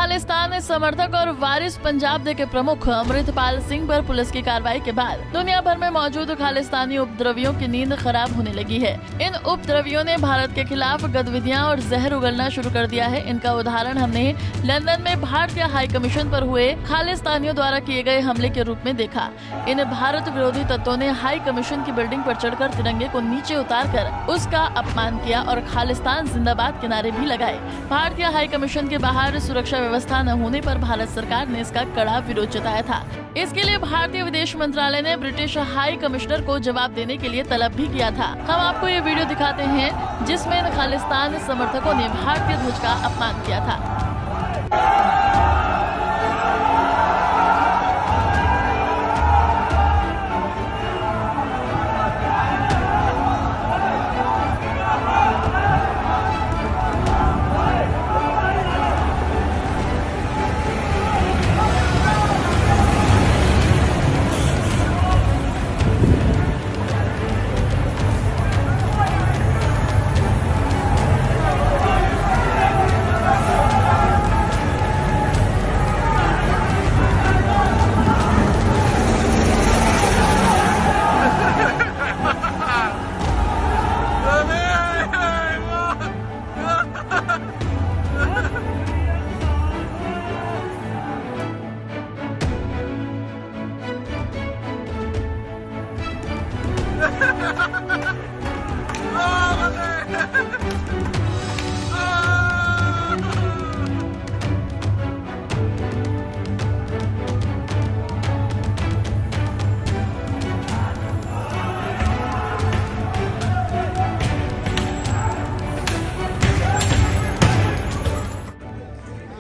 खालिस्तान समर्थक और वारिस पंजाब दे के प्रमुख अमृतपाल सिंह पर पुलिस की कार्रवाई के बाद दुनिया भर में मौजूद खालिस्तानी उपद्रवियों की नींद खराब होने लगी है। इन उपद्रवियों ने भारत के खिलाफ गतिविधियां और जहर उगलना शुरू कर दिया है। इनका उदाहरण हमने लंदन में भारतीय हाई कमीशन पर हुए खालिस्तानियों द्वारा किए गए हमले के रूप में देखा। इन भारत विरोधी तत्वों ने हाई कमीशन की बिल्डिंग पर चढ़कर तिरंगे को नीचे उतारकर उसका अपमान किया और खालिस्तान जिंदाबाद के नारे भी लगाए। भारतीय हाई कमीशन के बाहर सुरक्षा व्यवस्था न होने पर भारत सरकार ने इसका कड़ा विरोध जताया था। इसके लिए भारतीय विदेश मंत्रालय ने ब्रिटिश हाई कमिश्नर को जवाब देने के लिए तलब भी किया था। हम आपको ये वीडियो दिखाते हैं जिसमें खालिस्तान समर्थकों ने भारतीय ध्वज का अपमान किया था।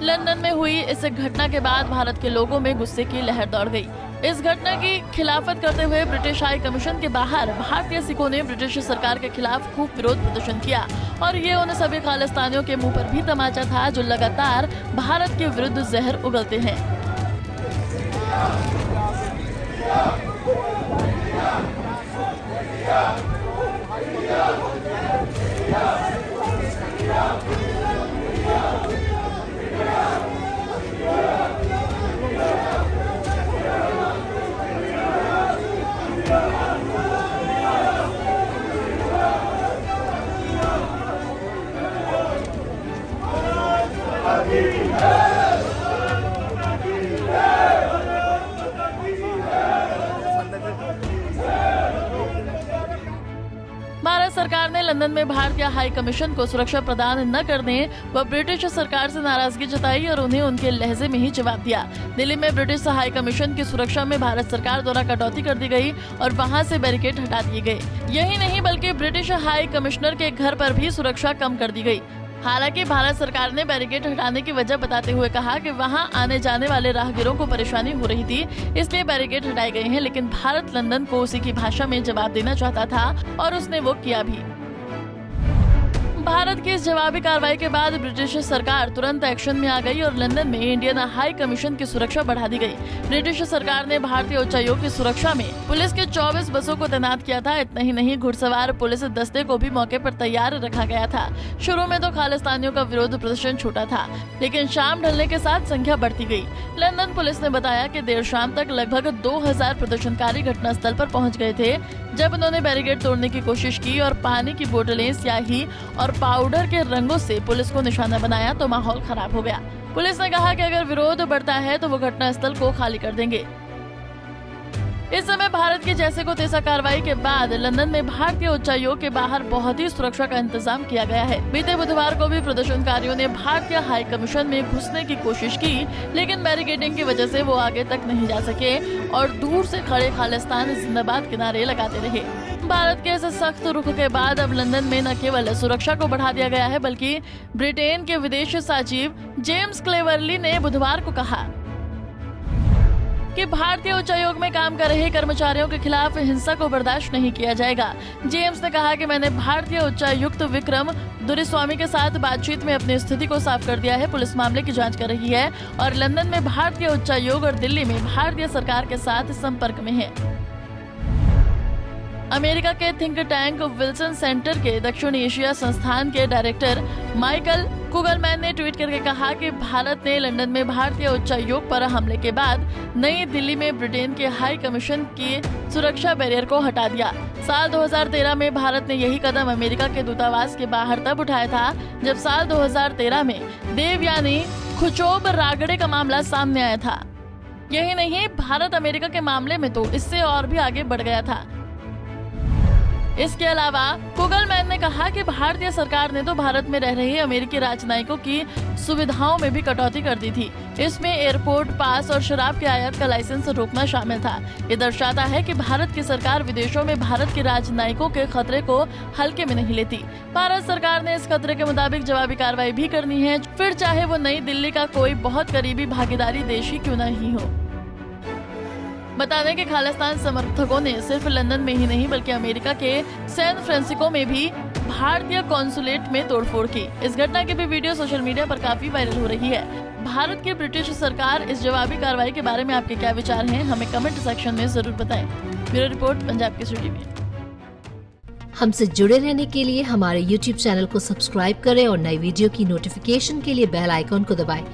लंदन में हुई इस घटना के बाद भारत के लोगों में गुस्से की लहर दौड़ गई। इस घटना की खिलाफत करते हुए ब्रिटिश हाई कमीशन के बाहर भारतीय सिखों ने ब्रिटिश सरकार के खिलाफ खूब विरोध प्रदर्शन किया और ये उन सभी खालिस्तानियों के मुंह पर भी तमाचा था जो लगातार भारत के विरुद्ध जहर उगलते हैं। भारत सरकार ने लंदन में भारतीय हाई कमीशन को सुरक्षा प्रदान न करने व ब्रिटिश सरकार से नाराजगी जताई और उन्हें उनके लहजे में ही जवाब दिया। दिल्ली में ब्रिटिश हाई कमीशन की सुरक्षा में भारत सरकार द्वारा कटौती कर दी गई और वहां से बैरिकेड हटा दिए गए। यही नहीं बल्कि ब्रिटिश हाई कमिश्नर के घर पर भी सुरक्षा कम कर दी गई। हालांकि भारत सरकार ने बैरिकेड हटाने की वजह बताते हुए कहा कि वहां आने जाने वाले राहगीरों को परेशानी हो रही थी, इसलिए बैरिकेड हटाए गए हैं। लेकिन भारत लंदन को उसी की भाषा में जवाब देना चाहता था और उसने वो किया भी। भारत की इस जवाबी कार्रवाई के बाद ब्रिटिश सरकार तुरंत एक्शन में आ गई और लंदन में इंडियन हाई कमीशन की सुरक्षा बढ़ा दी गई। ब्रिटिश सरकार ने भारतीय उच्चायोग की सुरक्षा में पुलिस के 24 बसों को तैनात किया था। इतना ही नहीं, घुड़सवार पुलिस दस्ते को भी मौके पर तैयार रखा गया था। शुरू में तो खालिस्तानियों का विरोध प्रदर्शन छोटा था, लेकिन शाम ढलने के साथ संख्या बढ़ती गई। लंदन पुलिस ने बताया कि देर शाम तक लगभग 2000 प्रदर्शनकारी घटनास्थल पर पहुंच गए थे। जब उन्होंने बैरिकेड तोड़ने की कोशिश की और पानी की बोतलें, स्याही और पाउडर के रंगों से पुलिस को निशाना बनाया तो माहौल खराब हो गया। पुलिस ने कहा कि अगर विरोध बढ़ता है तो वो घटनास्थल को खाली कर देंगे। इस समय भारत की जैसे को तैसा कार्रवाई के बाद लंदन में भारतीय उच्चायोग के बाहर बहुत ही सुरक्षा का इंतजाम किया गया है। बीते बुधवार को भी प्रदर्शनकारियों ने भारतीय हाई कमीशन में घुसने की कोशिश की, लेकिन बैरिकेडिंग की वजह से वो आगे तक नहीं जा सके और दूर से खड़े खालिस्तान जिंदाबाद के नारे लगाते रहे। भारत के इस सख्त रुख के बाद अब लंदन में न केवल सुरक्षा को बढ़ा दिया गया है, बल्कि ब्रिटेन के विदेश सचिव जेम्स क्लेवरली ने बुधवार को कहा कि भारतीय उच्चायोग में काम कर रहे कर्मचारियों के खिलाफ हिंसा को बर्दाश्त नहीं किया जाएगा। जेम्स ने कहा कि मैंने भारतीय उच्चायुक्त विक्रम दुरेस्वामी के साथ बातचीत में अपनी स्थिति को साफ कर दिया है। पुलिस मामले की जांच कर रही है और लंदन में भारतीय उच्चायोग और दिल्ली में भारतीय सरकार के साथ संपर्क में है। अमेरिका के थिंक टैंक विल्सन सेंटर के दक्षिण एशिया संस्थान के डायरेक्टर माइकल कुगलमैन ने ट्वीट करके कहा कि भारत ने लंदन में भारतीय उच्चायोग पर हमले के बाद नई दिल्ली में ब्रिटेन के हाई कमीशन के सुरक्षा बैरियर को हटा दिया। साल 2013 में भारत ने यही कदम अमेरिका के दूतावास के बाहर तब उठाया था जब साल 2013 में देवयानी खुचोब रागड़े का मामला सामने आया था। यही नहीं, भारत अमेरिका के मामले में तो इससे और भी आगे बढ़ गया था। इसके अलावा कुगलमैन ने कहा कि भारतीय सरकार ने तो भारत में रह रहे अमेरिकी राजनयिकों की सुविधाओं में भी कटौती कर दी थी। इसमें एयरपोर्ट पास और शराब के आयात का लाइसेंस रोकना शामिल था। ये दर्शाता है कि भारत की सरकार विदेशों में भारत के राजनयिकों के खतरे को हल्के में नहीं लेती। भारत सरकार ने इस खतरे के मुताबिक जवाबी कार्रवाई भी करनी है, फिर चाहे वो नई दिल्ली का कोई बहुत करीबी भागीदारी देश ही क्यों नहीं हो। बता दें कि खालिस्तान समर्थकों ने सिर्फ लंदन में ही नहीं बल्कि अमेरिका के सैन फ्रांसिस्को में भी भारतीय कॉन्सुलेट में तोड़फोड़ की। इस घटना की भी वीडियो सोशल मीडिया पर काफी वायरल हो रही है। भारत की ब्रिटिश सरकार इस जवाबी कार्रवाई के बारे में आपके क्या विचार हैं, हमें कमेंट सेक्शन में जरूर बताएं। Bureau report, Punjab Kesari TV. हमसे जुड़े रहने के लिए हमारे YouTube चैनल को सब्सक्राइब करें और नई वीडियो की नोटिफिकेशन के लिए बेल आइकॉन को दबाएं।